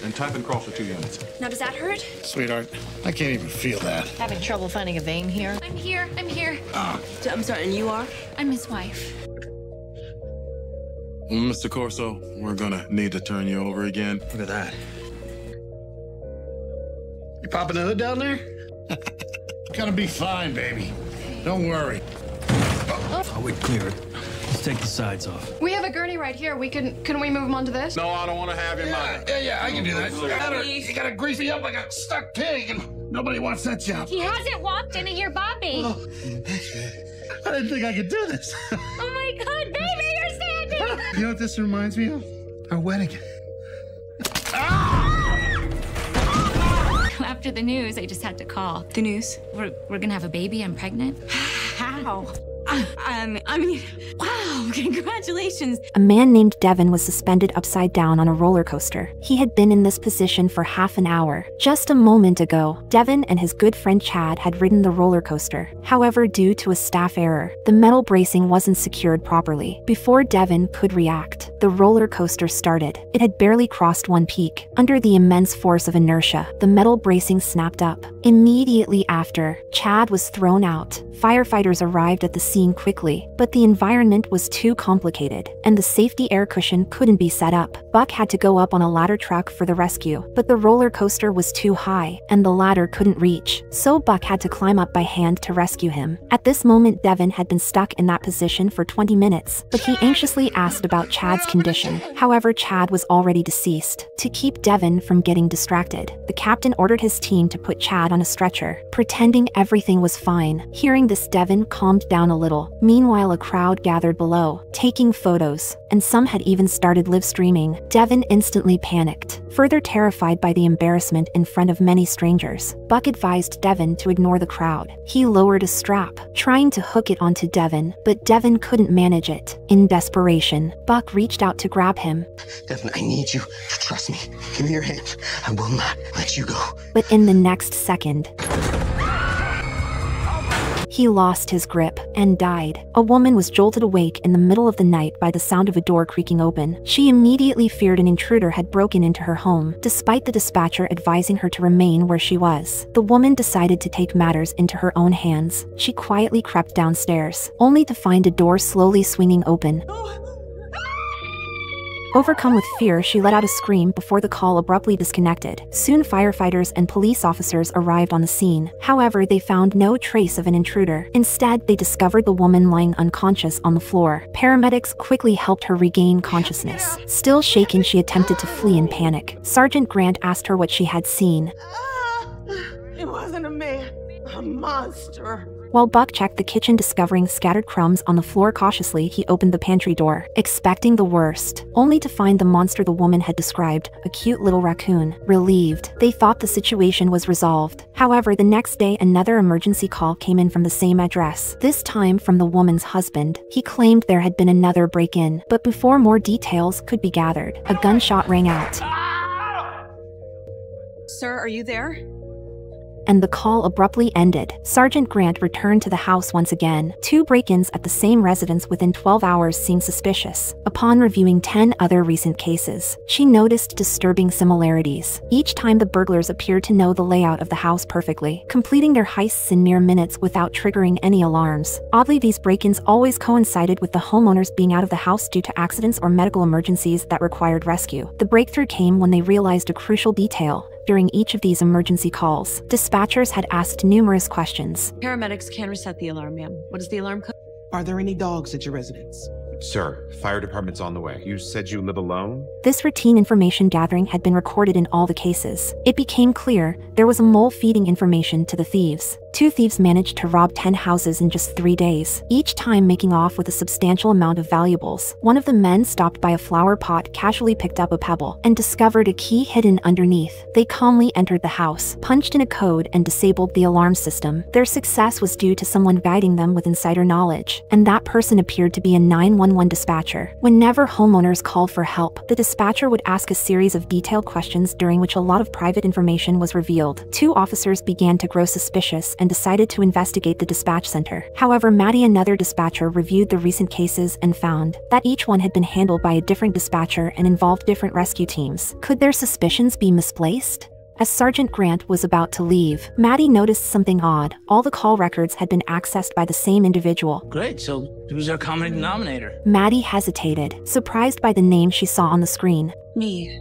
and tap and cross the 2 units. Now, does that hurt? Sweetheart, I can't even feel that. Having trouble finding a vein here? I'm here. I'm sorry, and you are? I'm his wife. Well, Mr. Corso, we're gonna need to turn you over again. Look at that. You popping the hood down there? Gonna be fine, baby. Don't worry. Oh, we clear it. Let's take the sides off. We have a gurney right here. Can we move him onto this? No, I don't want to have him. Yeah, I can do that. You gotta grease me up like a stuck pig, and nobody wants that job. He hasn't walked in a year, Bobby. I didn't think I could do this. Oh my God, baby, you're standing. You know what this reminds me of? Our wedding. After the news, I just had to call. The news? We're gonna have a baby. I'm pregnant. How? I mean, wow, congratulations. A man named Devin was suspended upside down on a roller coaster. He had been in this position for half an hour. Just a moment ago, Devin and his good friend Chad had ridden the roller coaster. However, due to a staff error, the metal bracing wasn't secured properly. Before Devin could react, the roller coaster started. It had barely crossed one peak. Under the immense force of inertia, the metal bracing snapped up. Immediately after, Chad was thrown out. Firefighters arrived at the scene quickly, but the environment was too complicated, and the safety air cushion couldn't be set up. Buck had to go up on a ladder truck for the rescue, but the roller coaster was too high, and the ladder couldn't reach, so Buck had to climb up by hand to rescue him. At this moment, Devin had been stuck in that position for 20 minutes, but he anxiously asked about Chad's condition. However, Chad was already deceased. To keep Devin from getting distracted, the captain ordered his team to put Chad on a stretcher, pretending everything was fine. Hearing this, Devin calmed down a little. Meanwhile, a crowd gathered below, taking photos, and some had even started live streaming. Devin instantly panicked, further terrified by the embarrassment in front of many strangers. Buck advised Devin to ignore the crowd. He lowered a strap, trying to hook it onto Devin, but Devin couldn't manage it. In desperation, Buck reached out to grab him. Devin, I need you to trust me. Give me your hand. I will not let you go. But in the next second, he lost his grip and died. A woman was jolted awake in the middle of the night by the sound of a door creaking open. She immediately feared an intruder had broken into her home, despite the dispatcher advising her to remain where she was. The woman decided to take matters into her own hands. She quietly crept downstairs, only to find a door slowly swinging open. Overcome with fear, she let out a scream before the call abruptly disconnected. Soon, firefighters and police officers arrived on the scene. However, they found no trace of an intruder. Instead, they discovered the woman lying unconscious on the floor. Paramedics quickly helped her regain consciousness. Still shaken, she attempted to flee in panic. Sergeant Grant asked her what she had seen. It wasn't a man, a monster. While Buck checked the kitchen, discovering scattered crumbs on the floor, cautiously he opened the pantry door, expecting the worst, only to find the monster the woman had described, a cute little raccoon. Relieved, they thought the situation was resolved. However, the next day another emergency call came in from the same address, this time from the woman's husband. He claimed there had been another break-in, but before more details could be gathered, a gunshot rang out. Sir, are you there? And the call abruptly ended. Sergeant Grant returned to the house once again. 2 break-ins at the same residence within 12 hours seemed suspicious. Upon reviewing 10 other recent cases, she noticed disturbing similarities. Each time the burglars appeared to know the layout of the house perfectly, completing their heists in mere minutes without triggering any alarms. Oddly, these break-ins always coincided with the homeowners being out of the house due to accidents or medical emergencies that required rescue. The breakthrough came when they realized a crucial detail. During each of these emergency calls, dispatchers had asked numerous questions. Paramedics can reset the alarm, ma'am. What is the alarm code? Are there any dogs at your residence? Sir, fire department's on the way. You said you live alone? This routine information gathering had been recorded in all the cases. It became clear there was a mole feeding information to the thieves. 2 thieves managed to rob 10 houses in just 3 days, each time making off with a substantial amount of valuables. One of the men stopped by a flower pot, casually picked up a pebble, and discovered a key hidden underneath. They calmly entered the house, punched in a code, and disabled the alarm system. Their success was due to someone guiding them with insider knowledge, and that person appeared to be a 911 dispatcher. Whenever homeowners called for help, the dispatcher would ask a series of detailed questions during which a lot of private information was revealed. 2 officers began to grow suspicious and decided to investigate the dispatch center. However, Maddie, another dispatcher, reviewed the recent cases and found that each one had been handled by a different dispatcher and involved different rescue teams. Could their suspicions be misplaced? As Sergeant Grant was about to leave, Maddie noticed something odd. All the call records had been accessed by the same individual. Great, so who's our common denominator? Maddie hesitated, surprised by the name she saw on the screen. Me.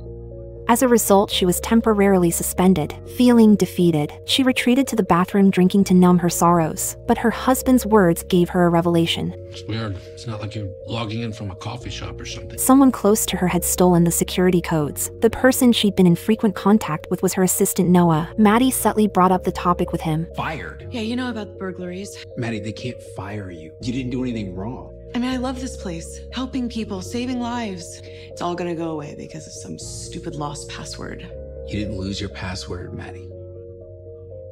As a result, she was temporarily suspended. Feeling defeated, she retreated to the bathroom drinking to numb her sorrows. But her husband's words gave her a revelation. It's weird. It's not like you're logging in from a coffee shop or something. Someone close to her had stolen the security codes. The person she'd been in frequent contact with was her assistant Noah. Maddie subtly brought up the topic with him. Fired? Yeah, you know about burglaries. Maddie, they can't fire you. You didn't do anything wrong. I mean, I love this place. Helping people, saving lives. It's all gonna go away because of some stupid lost password. You didn't lose your password, Maddie.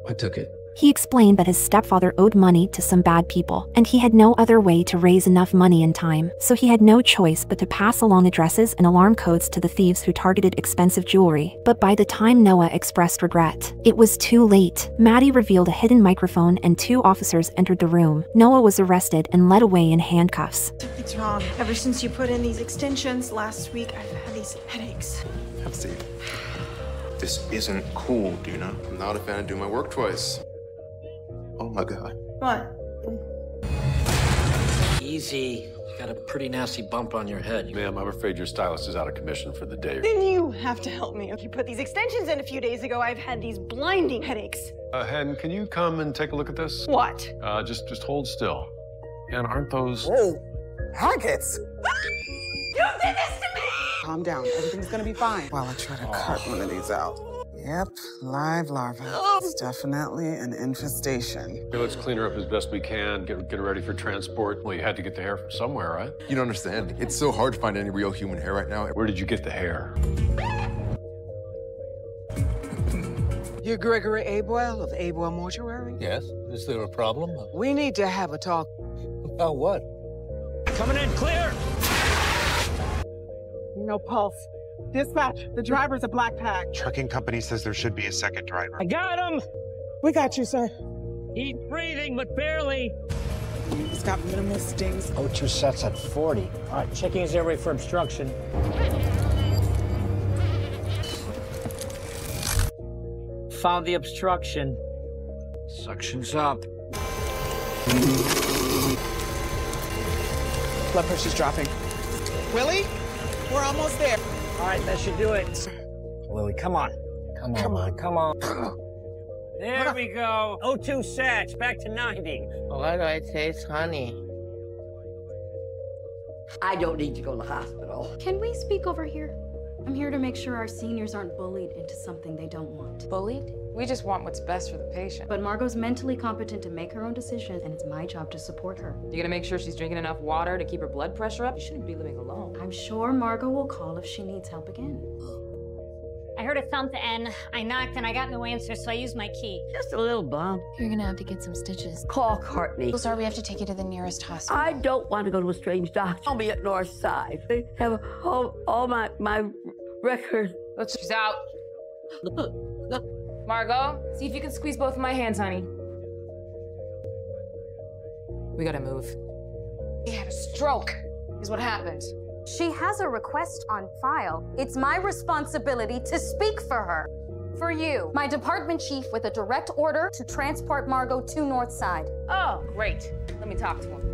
I took it. He explained that his stepfather owed money to some bad people, and he had no other way to raise enough money in time, so he had no choice but to pass along addresses and alarm codes to the thieves who targeted expensive jewelry. But by the time Noah expressed regret, it was too late. Maddie revealed a hidden microphone and 2 officers entered the room. Noah was arrested and led away in handcuffs. Something's wrong. Ever since you put in these extensions last week, I've had these headaches. Have a seat. This isn't cool, Dina. I'm not a fan of doing my work twice. Oh my god. What? Easy. You got a pretty nasty bump on your head. Ma'am, I'm afraid your stylist is out of commission for the day. Then you have to help me. You put these extensions in a few days ago. I've had these blinding headaches. Hen, can you come and take a look at this? What? Just hold still. And aren't those... Whoa, Haggots! You did this to me! Calm down, everything's gonna be fine. While I try to cut one of these out. Yep, live larva. It's definitely an infestation. Okay, let's clean her up as best we can, get her ready for transport. Well, you had to get the hair from somewhere, right? You don't understand. It's so hard to find any real human hair right now. Where did you get the hair? You're Gregory Abwell of Abwell Mortuary? Yes. Is there a problem? We need to have a talk. About what? Coming in clear! No pulse. Dispatch, the driver's a black pack. Trucking company says there should be a second driver. I got him! We got you, sir. He's breathing, but barely. He's got minimal stings. O2 sets at 40. All right, checking his airway for obstruction. Found the obstruction. Suction's up. Blood pressure's dropping. Willie, we're almost there. All right, that should do it. Lily, come on. Come on. There we go. O2 sats, back to 90. Why do I taste honey? I don't need to go to the hospital. Can we speak over here? I'm here to make sure our seniors aren't bullied into something they don't want. Bullied? We just want what's best for the patient. But Margot's mentally competent to make her own decisions, and it's my job to support her. You gonna make sure she's drinking enough water to keep her blood pressure up? You shouldn't be living alone. I'm sure Margot will call if she needs help again. I heard a thump and I knocked and I got no answer, so I used my key. Just a little bump. You're gonna have to get some stitches. Call Courtney. So sorry, we have to take you to the nearest hospital. I don't want to go to a strange doctor. I'll be at Northside. They have all my records. She's out. Margot, see if you can squeeze both of my hands, honey. We gotta move. He had a stroke, is what happened. She has a request on file. It's my responsibility to speak for her. For you, my department chief with a direct order to transport Margot to Northside. Oh, great. Let me talk to him.